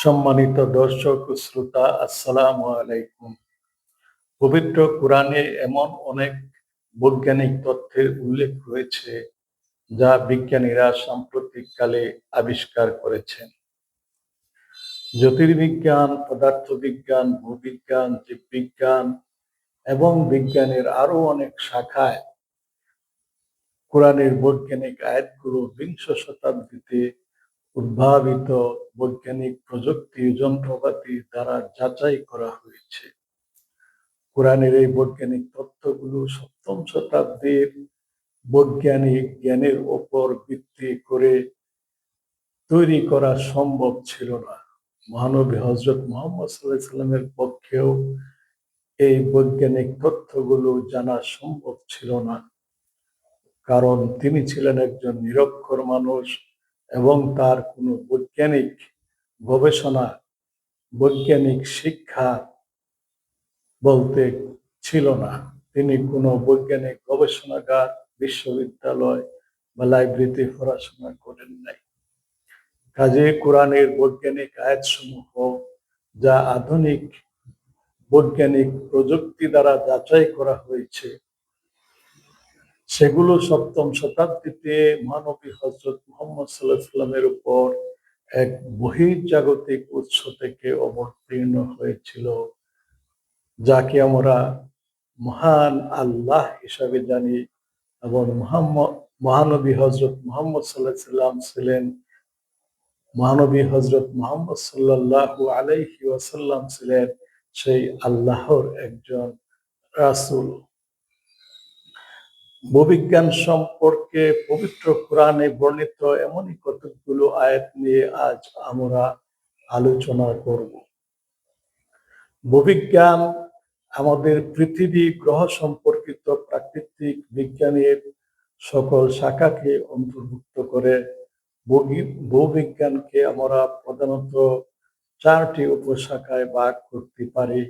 সম্মানিত দর্শক ও শ্রোতা, আসসালামু আলাইকুম। পবিত্র কোরআনে এমন অনেক বৈজ্ঞানিক তথ্যের উল্লেখ রয়েছে যা বিজ্ঞানীরা সাম্প্রতিককালে আবিষ্কার করেছেন। জ্যোতির্বিজ্ঞান, পদার্থবিজ্ঞান, ভূবিজ্ঞান, জীববিজ্ঞান এবং বিজ্ঞানের আরো অনেক শাখায় কোরআনের বৈজ্ঞানিক আয়াতগুলো বিংশ শতাব্দীতে উদ্ভাবিত বৈজ্ঞানিক প্রযুক্তি যন্ত্রপাতি দ্বারা যাচাই করা হয়েছে। কোরআনের এই বৈজ্ঞানিক তথ্যগুলো সপ্তম শতাব্দীর বৈজ্ঞানিক জ্ঞানের উপর ভিত্তি করে তৈরি করা সম্ভব ছিল না। মহানবী হযরত মুহাম্মদ সাল্লাল্লাহু আলাইহি সাল্লামের পক্ষেও এই বৈজ্ঞানিক তথ্যগুলো জানা সম্ভব ছিল না, কারণ তিনি ছিলেন একজন নিরক্ষর মানুষ এবং তার কোনো বৈজ্ঞানিক গবেষণা, বৈজ্ঞানিক শিক্ষা বলতে ছিল না। তিনি কোনো বৈজ্ঞানিক গবেষণাগার, বিশ্ববিদ্যালয় বা লাইব্রেরিতে পড়াশোনা করেন নাই। কাজেই কোরআনের বৈজ্ঞানিক আয়াতসমূহ, যা আধুনিক বৈজ্ঞানিক প্রযুক্তি দ্বারা যাচাই করা হয়েছে, সেগুলো সপ্তম শতাব্দীতে মহানবী হযরত মুহাম্মদ সাল্লাল্লাহু আলাইহি সাল্লামের উপর এক বহির্জাগতিক উৎস থেকে অবতীর্ণ হয়েছিল, যাকে আমরা মহান আল্লাহ হিসাবে জানি। এবং মহানবী হযরত মুহাম্মদ সাল্লাল্লাহু আলাইহি সাল্লাম ছিলেন মহানবী হযরত মুহাম্মদ সাল্লাল্লাহু আলাইহি ওয়াসাল্লাম ছিলেন সেই আল্লাহর একজন রাসূল। ভূবিজ্ঞান সম্পর্কে পবিত্র কোরআনে বর্ণিত এমনই কতগুলো আয়াত নিয়ে আজ আমরা আলোচনা করব। ভূবিজ্ঞান আমাদের পৃথিবী গ্রহ সম্পর্কিত প্রাকৃতিক বিজ্ঞানের সকল শাখাকে অন্তর্ভুক্ত করে। ভূবিজ্ঞানকে আমরা প্রধানত চারটি উপশাখায় ভাগ করতে পারি,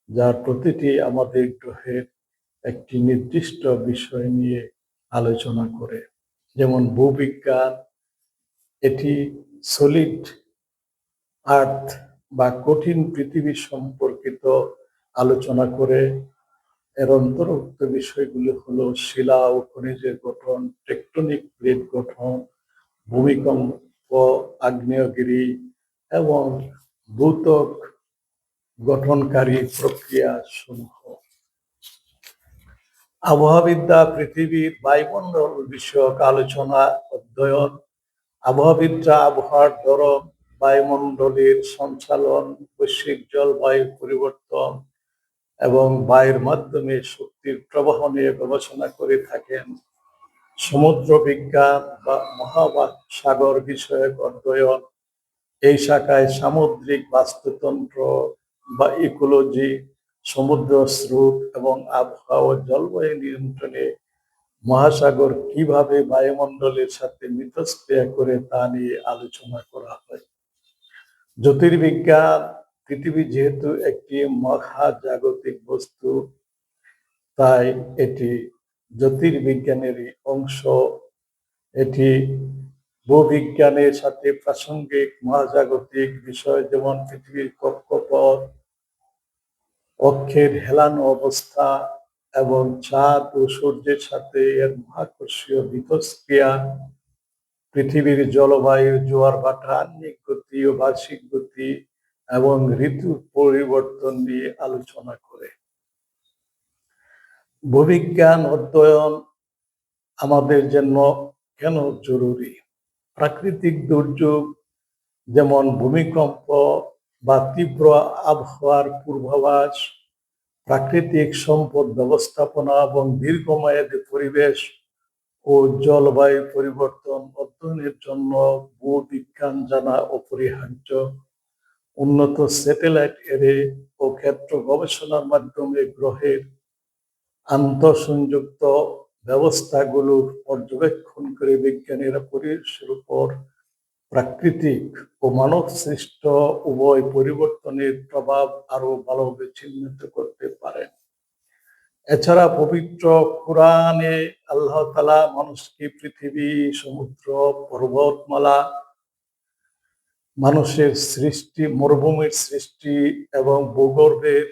যার প্রতিটি আমাদের গ্রহের একটি নির্দিষ্ট বিষয় নিয়ে আলোচনা করে। যেমন ভূবিজ্ঞান, এটি সলিড আর্থ বা কঠিন পৃথিবী সম্পর্কিত আলোচনা করে। এর অন্তর্ভুক্ত বিষয়গুলো হলো শিলা ও খনিজের গঠন, টেকটনিক প্লেট গঠন, ভূমিকম্প, আগ্নেয়গিরি এবং ভূত্বক গঠনকারী প্রক্রিয়া সমূহ। আবহাওয়াবিদ্যা পৃথিবীর বায়ুমণ্ডল বিষয়ক আলোচনা অধ্যয়ন। আবহাওয়াবিদরা আবহাওয়ার ধরন, বায়ুমণ্ডলের সঞ্চালন, বৈশ্বিক জলবায়ু পরিবর্তন এবং বায়ুর মাধ্যমে শক্তির প্রবাহ নিয়ে গবেষণা করে থাকেন। সমুদ্র বিজ্ঞান বা মহাসাগর বিষয়ক অধ্যয়ন, এই শাখায় সামুদ্রিক বাস্তুতন্ত্র বা ইকোলজি, সমুদ্র স্রোত এবং আবহাওয়া ও জলবায়ু নিয়ন্ত্রণে মহাসাগর কিভাবে বায়ুমণ্ডলের সাথে মিথস্ক্রিয়া করে তা নিয়ে আলোচনা করা হয়। জ্যোতির্বিজ্ঞান, পৃথিবী যেহেতু একটি মহাজাগতিক বস্তু, তাই এটি জ্যোতির্বিজ্ঞানেরই অংশ। এটি ভূবিজ্ঞানের সাথে প্রাসঙ্গিক মহাজাগতিক বিষয়, যেমন পৃথিবীর কক্ষপথ, অক্ষের হেলানো অবস্থা এবং চাঁদ ও সূর্যের সাথে এর মহাকর্ষীয় মিথস্ক্রিয়া, পৃথিবীর জলবায়ু, জোয়ার ভাটা, আহ্নিক গতি ও বার্ষিক গতি এবং ঋতু পরিবর্তন নিয়ে আলোচনা করে। ভূবিজ্ঞান অধ্যয়ন আমাদের জন্য কেন জরুরি? প্রাকৃতিক দুর্যোগ যেমন ভূমিকম্প বা তীব্র আবহাওয়ার পূর্বাভাস, প্রাকৃতিক সম্পদ ব্যবস্থাপনা এবং দীর্ঘমেয়াদী পরিবেশ ও জলবায়ু পরিবর্তন অধ্যয়নের জন্য ভূবিজ্ঞান জানা অপরিহার্য। উন্নত স্যাটেলাইট এরে ও ক্ষেত্র গবেষণার মাধ্যমে গ্রহের আন্তঃসংযুক্ত ব্যবস্থাগুলোর পর্যবেক্ষণ করে বিজ্ঞানীরা পরিবেশের উপর প্রাকৃতিক ও মানব সৃষ্ট উভয় পরিবর্তনের প্রভাব আরো ভালোভাবে চিহ্নিত করতে পারেন। এছাড়া পবিত্র কোরআনে আল্লাহ তাআলা মানুষকে পৃথিবী, সমুদ্র, পর্বতমালা মানুষের সৃষ্টি, মরুভূমির সৃষ্টি এবং ভূগর্ভের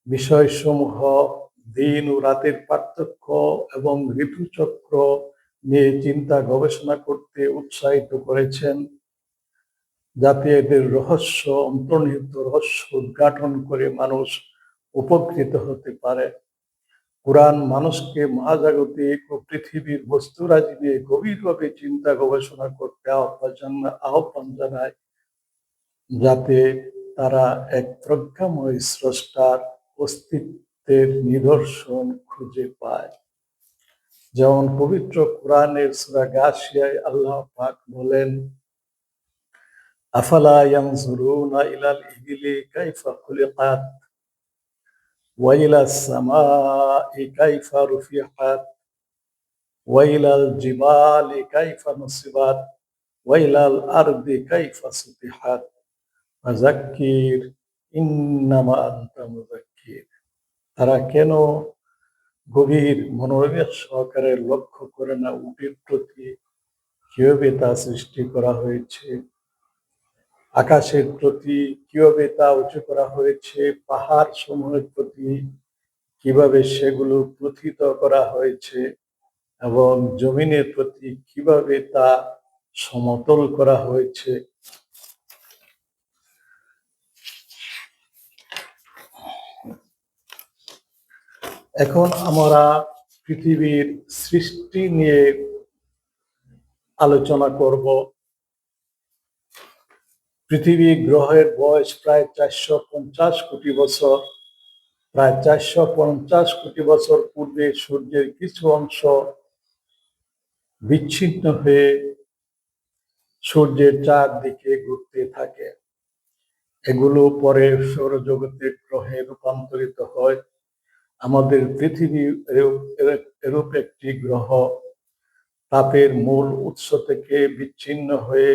বিষয়সমূহ, দিন ও রাতের পার্থক্য এবং ঋতুচক্র নিয়ে চিন্তা গবেষণা করতে উৎসাহিত করেছেন, যাতে এদের রহস্য, অন্তর্নিহিত রহস্য উদ্ঘাটন করে মানুষ উপকৃত হতে পারে। কুরআন মানুষকে মহাজাগতিক ও পৃথিবীর বস্তুরাজি নিয়ে গভীরভাবে চিন্তা গবেষণা করতে আহ্বান জানায়, যাতে তারা এক প্রজ্ঞাময় স্রষ্টার অস্তিত্বের নিদর্শন খুঁজে পায়। যেমন পবিত্র কুরআনের সূরা গাশিয়ায় আল্লাহ পাক বলেন, আফালা ইয়ানজুরুনা ইলাল ইবিলি কাইফা খুলিকাত ওয়া ইলাস সামাই কাইফা রুফিআত ওয়া ইলাল জিবালি কাইফা নুসিবাত ওয়া ইলাল আরদি কাইফা সুতিহাত ফাযাক্কির ইন্নামা আনতা মুযাক্কির। তারা কেন গভীর মনোনিবেশ সহকারে লক্ষ্য করে না উটের প্রতি কিভাবে তা সৃষ্টি করা হয়েছে, আকাশের প্রতি কিভাবে তা উঁচু করা হয়েছে, পাহাড় সমূহের প্রতি কিভাবে সেগুলো প্রথিত করা হয়েছে এবং জমিনের প্রতি কিভাবে তা সমতল করা হয়েছে। এখন আমরা পৃথিবীর সৃষ্টি নিয়ে আলোচনা করব। পৃথিবী গ্রহের বয়স প্রায় 450 কোটি বছর। প্রায় 450 কোটি বছর পূর্বে সূর্যের কিছু অংশ বিচ্ছিন্ন হয়ে সূর্যের চারদিকে ঘুরতে থাকে। এগুলো পরে সৌরজগতের গ্রহে রূপান্তরিত হয়। আমাদের পৃথিবী এরূপ একটি গ্রহ। তাপের মূল উৎস থেকে বিচ্ছিন্ন হয়ে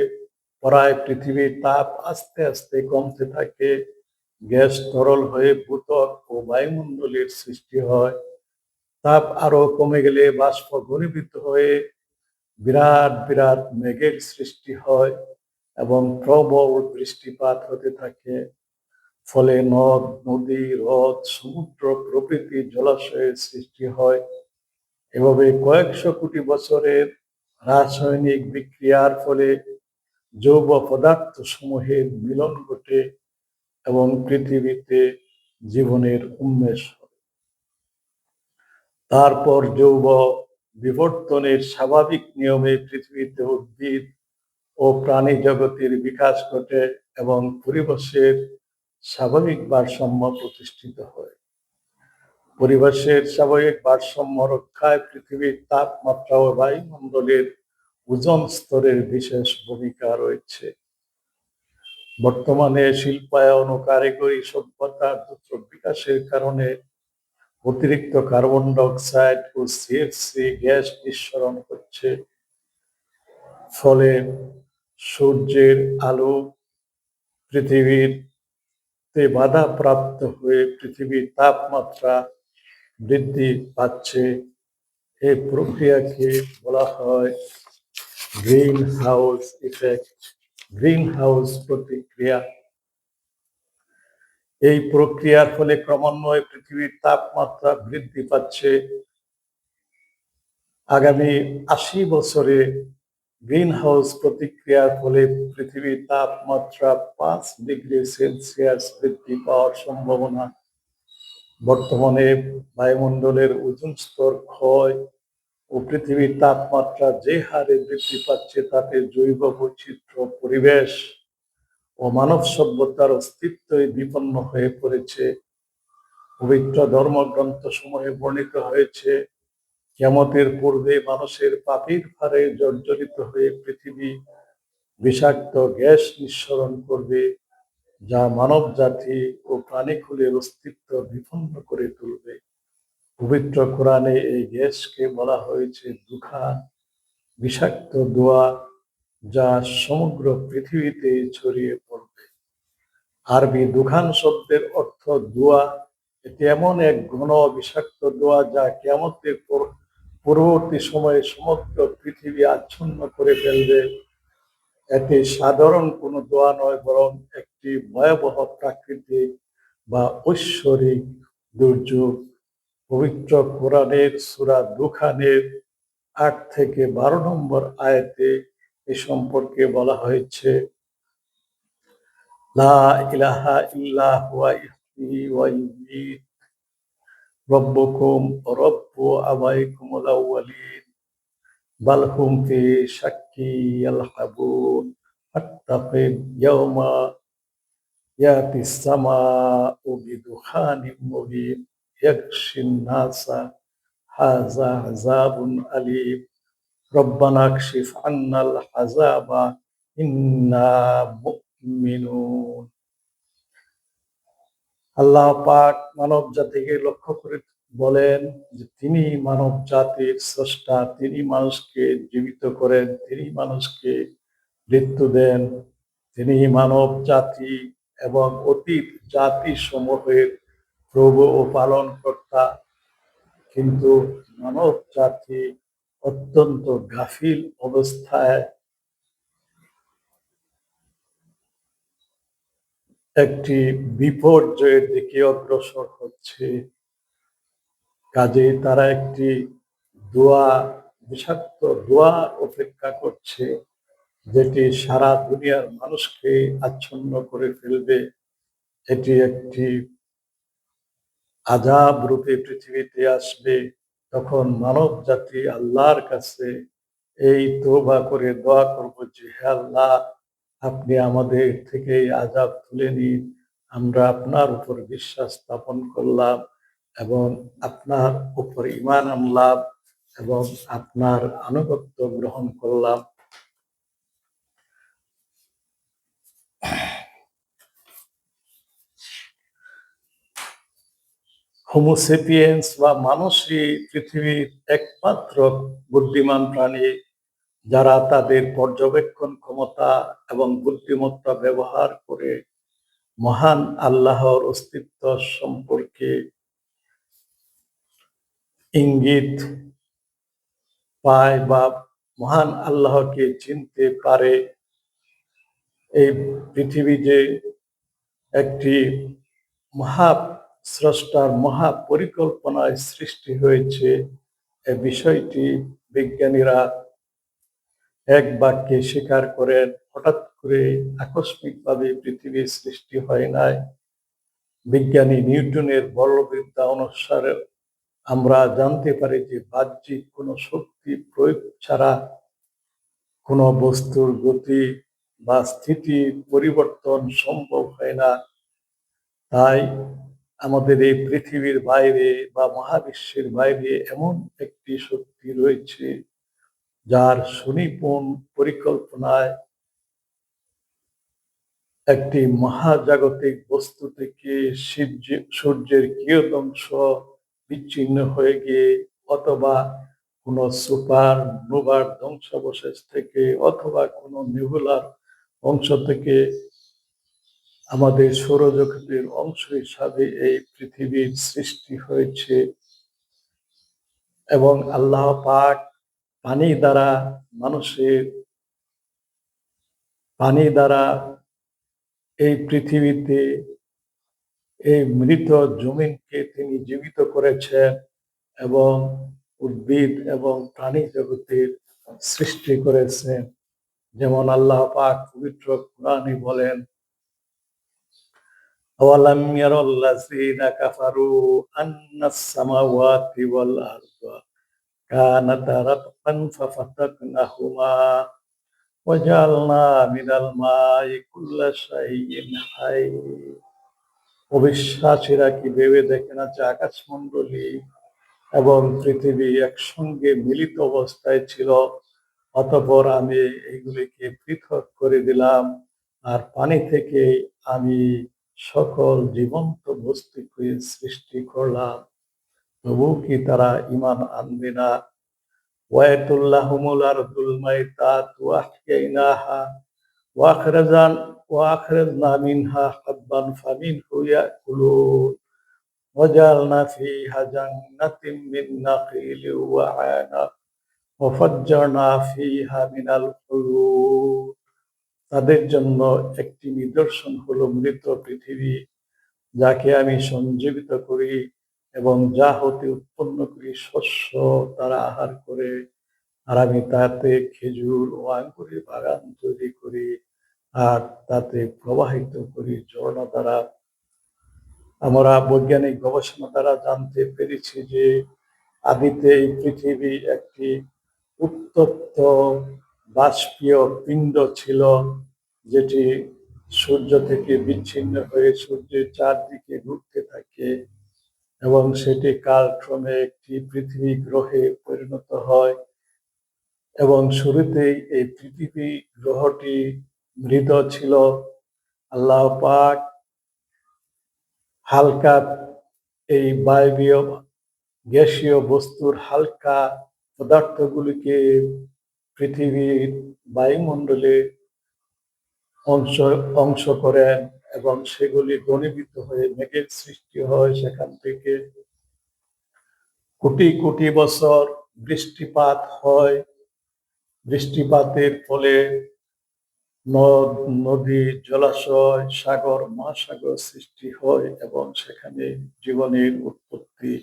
পড়ায় পৃথিবীর তাপ আস্তে আস্তে কমতে থাকে। গ্যাস তরল হয়ে ভূত্বক ও বায়ুমণ্ডলের সৃষ্টি হয়। তাপ আরো কমে গেলে বাষ্প ঘনীভূত হয়ে বিরাট বিরাট মেঘের সৃষ্টি হয় এবং প্রবল বৃষ্টিপাত হতে থাকে। ফলে নদ, নদী, হ্রদ, সমুদ্র প্রভৃতি জলাশয়ের সৃষ্টি হয়। এভাবে কয়েকশো কোটি বছরের রাসায়নিক বিক্রিয়ার ফলে জৈব পদার্থ সমূহের মিলন ঘটে এবং পৃথিবীতে জীবনের উন্মেষ হয়। তারপর জৈব বিবর্তনের স্বাভাবিক নিয়মে পৃথিবীতে উদ্ভিদ ও প্রাণী জগতের বিকাশ ঘটে এবং পরিবেশের স্বাভাবিক ভারসাম্য প্রতিষ্ঠিত হয়। পরিবেশের স্বাভাবিক ভারসাম্য রক্ষায় পৃথিবীর তাপমাত্রা ও বায়ুমণ্ডলের ওজোন স্তরের বিশেষ ভূমিকা রয়েছে। বর্তমানে শিল্পায়ন ও কারিগরি সভ্যতার দ্রুত বিকাশের কারণে অতিরিক্ত কার্বন ডাইঅক্সাইড ও সিএফসি গ্যাস নিঃসরণ হচ্ছে। ফলে সূর্যের আলো পৃথিবীতে বাধাপ্রাপ্ত হয়ে পৃথিবীর তাপমাত্রা বৃদ্ধি পাচ্ছে। এই প্রক্রিয়াকে বলা হয় green house effect, green house প্রতিক্রিয়া। এই প্রক্রিয়ার ফলে ক্রমান্বয়ে পৃথিবীর তাপমাত্রা বৃদ্ধি পাচ্ছে। আগামী 80 বছরে গ্রিন হাউস প্রতিক্রিয়ার ফলে পৃথিবীর তাপমাত্রা 5 ডিগ্রি সেলসিয়াস বৃদ্ধি পাওয়ার সম্ভাবনা। বর্তমানে বায়ুমণ্ডলের ওজোন স্তর ক্ষয় ও পৃথিবীর তাপমাত্রা যে হারে বৃদ্ধি পাচ্ছে তাতে জৈব বৈচিত্র্য, পরিবেশ ও মানব সভ্যতার অস্তিত্বই বিপন্ন হয়ে পড়েছে। পবিত্র ধর্মগ্রন্থ সমূহে বর্ণিত হয়েছে, কিয়ামতের পূর্বে মানুষের পাপীর ভারে জর্জরিত হয়ে পৃথিবী বিষাক্ত গ্যাস নিঃসরণ করবে, যা মানব জাতি ও প্রাণীকুলের অস্তিত্ব বিপন্ন করে তুলবে। পবিত্র কোরআনে এই গ্যাসকে বলা হয়েছে দুখান, বিষাক্ত ধোঁয়া, যা সমগ্র পৃথিবীতে ছড়িয়ে পড়বে। আরবি দুখান শব্দের অর্থ ধোঁয়া। এটি এমন এক ঘন বিষাক্ত ধোঁয়া যা কিয়ামতের পরবর্তী সময়ে সমগ্র পৃথিবী আচ্ছন্ন করে ফেলবে। এটি সাধারণ কোনো দোয়া নয়, বরং একটি ভয়াবহ প্রাকৃতিক বা ঐশ্বরিক দুর্যোগ। পবিত্র কোরআনের সূরা দুখানের ৮ থেকে ১২ নম্বর আয়াতে এ সম্পর্কে বলা হয়েছে, লা ইলাহা ইল্লা হুয়া ইহয়ি ওয়া ইউমীত রব্বুকুম ওয়া রব্বু আবাইকুমুল আউয়ালিন বাল হুম ফি শাক্কি ইয়ালহাবুন ফাত্তাকিব ইয়াওমা ইয়াতিস সামাউ বিদুখানিম মুবিন ইয়াগশিন নাসা হাযা আযাবুন আলীম রব্বানা কশিফ আন্নাল আযাবা ইন্না মুমিনুন। আল্লাহ পাক মানব জাতিকে লক্ষ্য করে বলেন যে তিনি মানব জাতির স্রষ্টা, তিনি মানুষকে জীবিত করেন, তিনি মানুষকে মৃত্যু দেন, তিনি মানব জাতি এবং অতীত জাতি সমূহের প্রভু ও পালন কর্তা। কিন্তু মানব জাতি অত্যন্ত গাফিল অবস্থায় একটি বিপর্যয়ের দিকে অগ্রসর হচ্ছে। কাজেই তারা একটি দোয়া, বিষাক্ত দোয়া অপেক্ষা করছে, যেটি সারা দুনিয়ার মানুষকে আচ্ছন্ন করে ফেলবে। এটি একটি আযাব রূপে পৃথিবীতে আসবে। তখন মানব জাতি আল্লাহর কাছে এই তওবা করে দোয়া করব যে, হে আল্লাহ, আপনি আমাদের থেকে এই আযাব তুলে নিন। আমরা আপনার উপর বিশ্বাস স্থাপন করলাম এবং আপনার উপর ঈমান আনলাম এবং আপনার আনুগত্য গ্রহণ করলাম। হোমোসেপিয়েন্স বা মানুষই পৃথিবীর একমাত্র বুদ্ধিমান প্রাণী যারা তাদের পর্যবেক্ষণ ক্ষমতা এবং বুদ্ধিমত্তা ব্যবহার করে মহান আল্লাহর অস্তিত্ব সম্পর্কে ইঙ্গিত পায় বা মহান আল্লাহকে চিনতে পারে। এই পৃথিবী যে একটি মহা স্রষ্টার মহা পরিকল্পনায় সৃষ্টি হয়েছে, এ বিষয়টি বিজ্ঞানীরা এক বাক্যে স্বীকার করেন। হঠাৎ করে আকস্মিকভাবে পৃথিবীর সৃষ্টি হয় নাই। বিজ্ঞানী নিউটনের বলবিদ্যা অনুসারে আমরা জানতে পারি যে বাহ্যিক কোনো শক্তি প্রয়োগ ছাড়া কোনো বস্তুর গতি বা স্থিতি পরিবর্তন সম্ভব হয় না। তাই আমাদের এই পৃথিবীর বাইরে বা মহাবিশ্বের বাইরে এমন একটি শক্তি রয়েছে যার সুনিপুণ পরিকল্পনায় একটি মহাজাগতিক বস্তু থেকে সূর্যের কিয়দংশ বিচ্ছিন্ন হয়ে গিয়ে অথবা কোনো সুপার নোভার ধ্বংসাবশেষ থেকে অথবা কোনো নেবুলার অংশ থেকে আমাদের সৌরজগতের অংশ হিসাবে এই পৃথিবীর সৃষ্টি হয়েছে। এবং আল্লাহ পাক পানি দ্বারা এই পৃথিবীতে এই মৃত জমিনকে তিনি জীবিত করেছেন এবং উদ্ভিদ এবং প্রাণী জগতের সৃষ্টি করেছেন। যেমন আল্লাহ পাক পবিত্র কোরআনে বলেন, আওয়ালাম ইয়ারাল্লাযীনা কাফারু আন্নাস সামাওয়াতি ওয়াল আরদা কানাতা রাতকান ফাফাতাকনাহুমা ওয়াজআলনা মিনাল মাই কুল্লা শাইইন হাই। অবিশ্বাসীরা কি ভেবে দেখে না যে আকাশমণ্ডলী এবং পৃথিবী একসঙ্গে মিলিত অবস্থায় ছিল, অতঃপর আমি এইগুলিকে পৃথক করে দিলাম, আর পানি থেকে আমি সকল জীবন্ত বস্তুকে সৃষ্টি করলাম। তবু কি তারা ঈমান আনবে না? ওয়ায়াতুল্লাহুমুল আরদুল মাইতাত ওয়াহইয়াইনাহা ওয়াখরাজনা মিনহা হাব্বান ফামিনহু ইয়াকুলুন ওয়াজআলনা ফীহা জান্নাতিন মিন নাখীলিন ওয়া আনাব ওয়াফাজ্জারনা ফীহা মিনাল উয়ুন তাদের জন্য একটি নিদর্শন হলো মৃত পৃথিবী, যাকে আমি সঞ্জীবিত করি এবং যা হতে উৎপন্ন করি শস্য তারা আহার করে, আর আমি তাতে খেজুর ও আঙ্গুরের বাগান তৈরি করি আর তাতে প্রবাহিত করি ঝর্ণা দ্বারা। আমরা বৈজ্ঞানিক গবেষণা দ্বারা জানতে পেরেছি যে আদিতে এই পৃথিবী একটি উত্তপ্ত বাষ্পীয় পিণ্ড ছিল, যেটি সূর্য থেকে বিচ্ছিন্ন হয়ে সূর্যের চারদিকে ঘুরতে থাকে এবং সেটি কালক্রমে একটি পৃথিবী গ্রহে পরিণত হয়। এবং শুরুতেই এই পৃথিবী গ্রহটি মৃত ছিল। আল্লাহ পাক হালকা এই বায়বীয় গ্যাসীয় বস্তুর হালকা পদার্থগুলিকে পৃথিবীর বায়ুমণ্ডলে অংশ অংশ করেন এবং সেগুলি ঘনীভূত হয়ে মেঘের সৃষ্টি হয়। সেখান থেকে কোটি কোটি বছর বৃষ্টিপাত হয়। বৃষ্টিপাতের ফলে নদ নদী জলাশয় সাগর মহাসাগর সৃষ্টি হয় এবং সেখানে জীবনের উৎপত্তি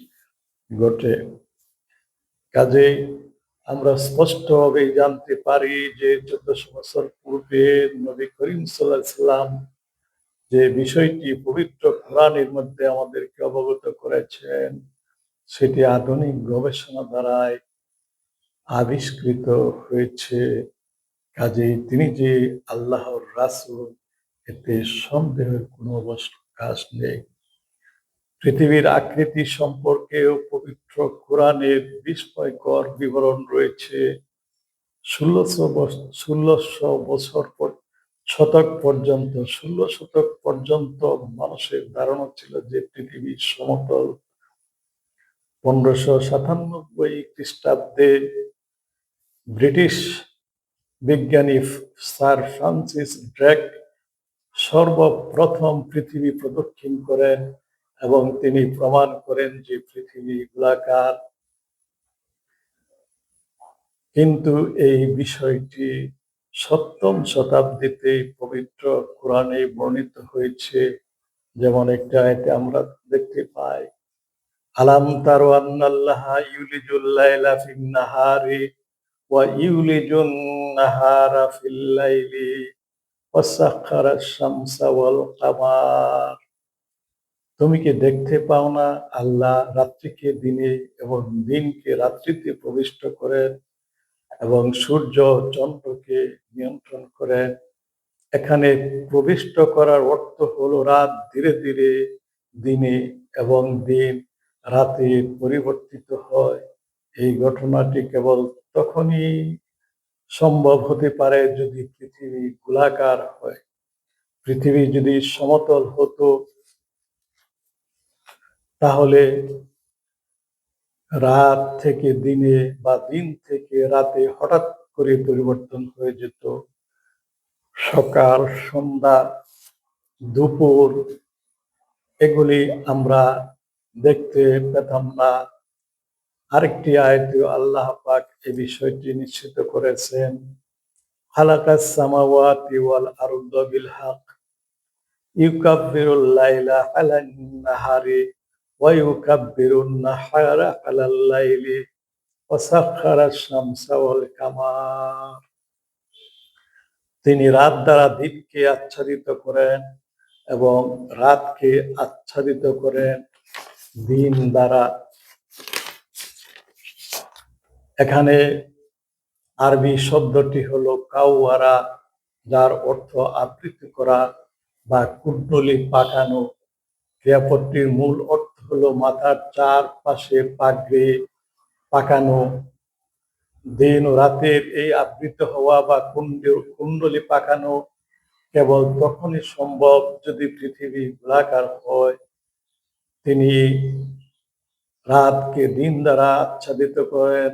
ঘটে। কাজেই আমরা স্পষ্টভাবে জানতে পারি যে 1400 বছর পূর্বে নবী করিম সাল্লাল্লাহু আলাইহি সাল্লাম যে বিষয়টি পবিত্র কোরআনের মধ্যে আমাদেরকে অবগত করেছেন, সেটি আধুনিক গবেষণা দ্বারাই আবিষ্কৃত হয়েছে। কাজেই তিনি যে আল্লাহর রাসূল, এতে সন্দেহের কোনো অবকাশ নেই। পৃথিবীর আকৃতি সম্পর্কেও পবিত্র কোরআনের বিস্ময়কর বিবরণ রয়েছে। 16 শতক পর্যন্ত মানুষের ধারণা ছিল যে পৃথিবী সমতল। 1597 খ্রিস্টাব্দে ব্রিটিশ বিজ্ঞানী স্যার ফ্রান্সিস ড্রেক সর্বপ্রথম পৃথিবী প্রদক্ষিণ করেন এবং তিনি প্রমাণ করেন যে পৃথিবী গোলাকার। কিন্তু এই বিষয়টি 7ম শতাব্দীতে পবিত্র কোরআনে বর্ণিত হয়েছে। যেমন একটা আয়াতে আমরা দেখতে পাই, আলাম তারু আন্নাল্লাহা ইউলিজুল লাইলা ফিন নাহারি ওয়া ইউলিজুন নাহারা ফিল লাইলি ওয়া সাখখারাশ শামসা ওয়াল কামার। তুমি কি দেখতে পাও না আল্লাহ রাত্রিকে দিনে এবং দিনকে রাত্রিতে প্রবিষ্ট করেন এবং সূর্য চন্দ্রকে নিয়ন্ত্রণ করেন। এখানে প্রবিষ্ট করার অর্থ হলো রাত ধীরে ধীরে দিনে এবং দিন রাতে পরিবর্তিত হয়। এই ঘটনাটি কেবল তখনই সম্ভব হতে পারে যদি পৃথিবী গোলাকার হয়। পৃথিবী যদি সমতল হতো তাহলে রাত থেকে দিনে বা দিন থেকে রাতে হঠাৎ করে পরিবর্তন হয়ে যেত। সকাল সন্ধ্যা দুপুর এগুলি আমরা দেখতে পেতাম না। আরেকটি আয়াতে আল্লাহ পাক এই বিষয়টি নিশ্চিত করেছেন, খালাকাস সামাওয়াতি ওয়াল আরদা বিল হক ইউকাব্বিরুল লাইলা আলান নাহারি ওয়া ইউকাব্বিরুন নাহারা আলাল লাইলি ওয়া সাখখারাশ শামসা ওয়াল কামার। তিনি রাত দ্বারা দিনকে আচ্ছাদিত করেন এবং রাতকে আচ্ছাদিত করেন দিন দ্বারা। এখানে আরবি শব্দটি হলো কাওয়ারা, যার অর্থ আবৃত করা বা কুণ্ডলী পাকানো। ক্রিয়াপদটির মূল অর্থ হলো মাথার চারপাশে পাগড়ি পাকানো। দিন ও রাতের এই আবৃত হওয়া বা কুণ্ডলী পাকানো কেবল তখনই সম্ভব যদি পৃথিবী গোলাকার হয়। তিনি রাতকে দিন দ্বারা আচ্ছাদিত করেন,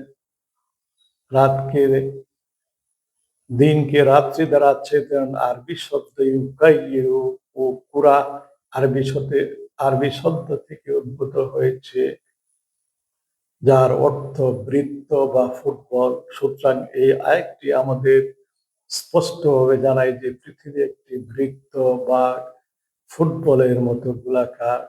রাতকে দিনকে রাত্রি দ্বারা আচ্ছাদিত করেন। আরবি শব্দ ইউকাইয়িরু ও কুরা আরবি শব্দ থেকে উদ্ভূত হয়েছে, যার অর্থ বৃত্ত বা ফুটবল। সুতরাং এই আয়াতটি আমাদের স্পষ্টভাবে জানায় যে পৃথিবী একটি বৃত্ত বা ফুটবলের মতো গোলাকার।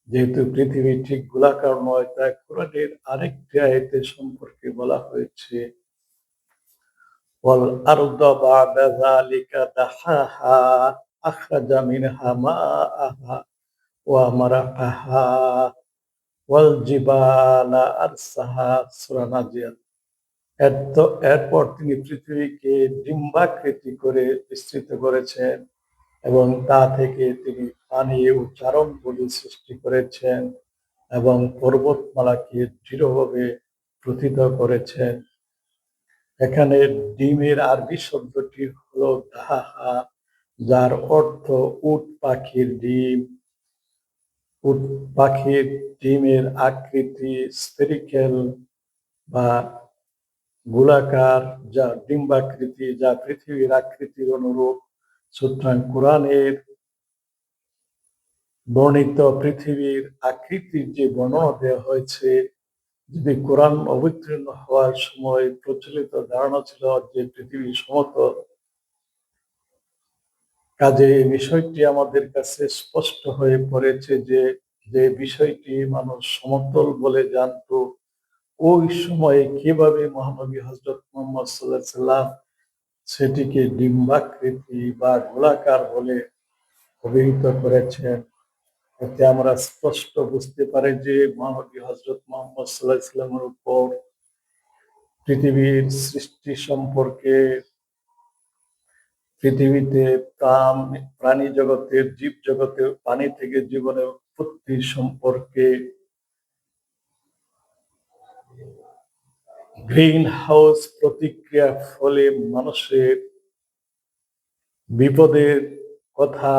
যেহেতু পৃথিবী ঠিক গোলাকার নয়, তাই কোরআনের আরেকটি আয়াতে সম্পর্কে বলা হয়েছে, ওয়াল আরদা বা'দা যালিকা দাহাহা আখরাজা মিনহা মাআহা ওয়া মারআহা ওয়াল জিবালা আরসাহা, সূরা নাজিয়াত। এরপর তিনি পৃথিবীকে ডিম্বাকৃতি করে বিস্তৃত করেছেন এবং তা থেকে তিনি পানি ও চারণভূমি সৃষ্টি করেছেন এবং পর্বতমালাকে দৃঢ়ভাবে প্রথিত করেছেন। এখানে ডিমের আরবি শব্দটি হলো দাহা, যার অর্থ উট পাখির ডিম। উট পাখির ডিমের আকৃতি স্ফেরিক্যাল বা গোলাকার, যা ডিম্বাকৃতি, যা পৃথিবীর আকৃতির অনুরূপ। সুতরাং কোরআনের বর্ণিত পৃথিবীর আকৃতির যে বর্ণনা দেওয়া হয়েছে, যদি কোরআন অবতীর্ণ হওয়ার সময় প্রচলিত ধারণা ছিল যে পৃথিবী সমতল, কাজে এই বিষয়টি আমাদের কাছে স্পষ্ট হয়ে পড়েছে যে যে বিষয়টি মানুষ সমতল বলে জানত, ওই সময়ে কিভাবে মহানবী হযরত মুহাম্মদ সাল্লাল্লাহু আলাইহি সাল্লাম সেটিকে ডিম্বাকৃতি বা গোলাকার বলে অভিহিত করেছেন। এতে আমরা স্পষ্ট বুঝতে পারি যে মহানবী হযরত মুহাম্মদ সাল্লাল্লাহু আলাইহি সাল্লামের উপর পৃথিবীর সৃষ্টি সম্পর্কে, পৃথিবীতে প্রাণী জগতের, জীব জগতের, পানি থেকে জীবনের উৎপত্তি সম্পর্কে, গ্রিন হাউস প্রতিক্রিয়ার ফলে মানুষের বিপদের কথা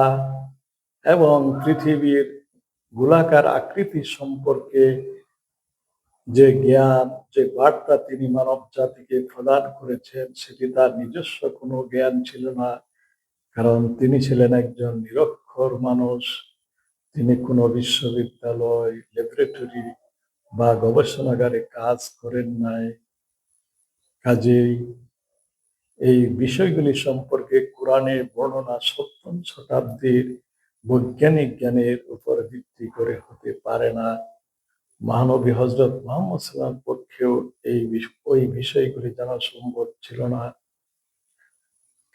এবং পৃথিবীর গোলাকার আকৃতি সম্পর্কে যে জ্ঞান, যে বার্তা তিনি মানব জাতিকে প্রদান করেছেন, সেটি তার নিজস্ব কোনো জ্ঞান ছিল না, কারণ তিনি ছিলেন একজন নিরক্ষর মানুষ। তিনি কোনো বিশ্ববিদ্যালয়, ল্যাবরেটরি বা গবেষণাগারে কাজ করেন নাই। কাজেই এই বিষয়গুলি সম্পর্কে কোরআনের বর্ণনা সপ্তম শতাব্দীর বৈজ্ঞানিক জ্ঞানের উপর ভিত্তি করে হতে পারে না। মহানবী হযরত মুহাম্মদ সাল্লাল্লাহু আলাইহি ওয়াসাল্লাম পক্ষেও ওই বিষয়গুলি জানা সম্ভব ছিল না।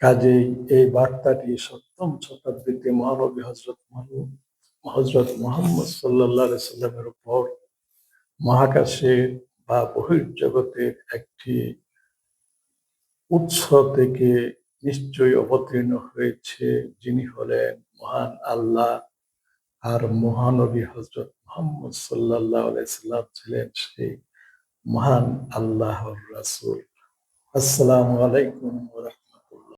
কাজেই এই বার্তাটি সপ্তম শতাব্দীতে মহানবী হযরত মুহাম্মদ সাল্লাল্লাহু আলাইহি সাল্লামের উপর মহাকাশে বা বহির্জগতের একটি উৎস থেকে নিশ্চয়ই অবতীর্ণ হয়েছে, যিনি হলেন মহান আল্লাহ। আর মহানবী হযরত মুহাম্মদ সাল্লাল্লাহু আলাইহি সাল্লাম ছিলেন সেই মহান আল্লাহর রাসূল। আসসালামু আলাইকুম ওয়া রাহমাতুল্লাহ।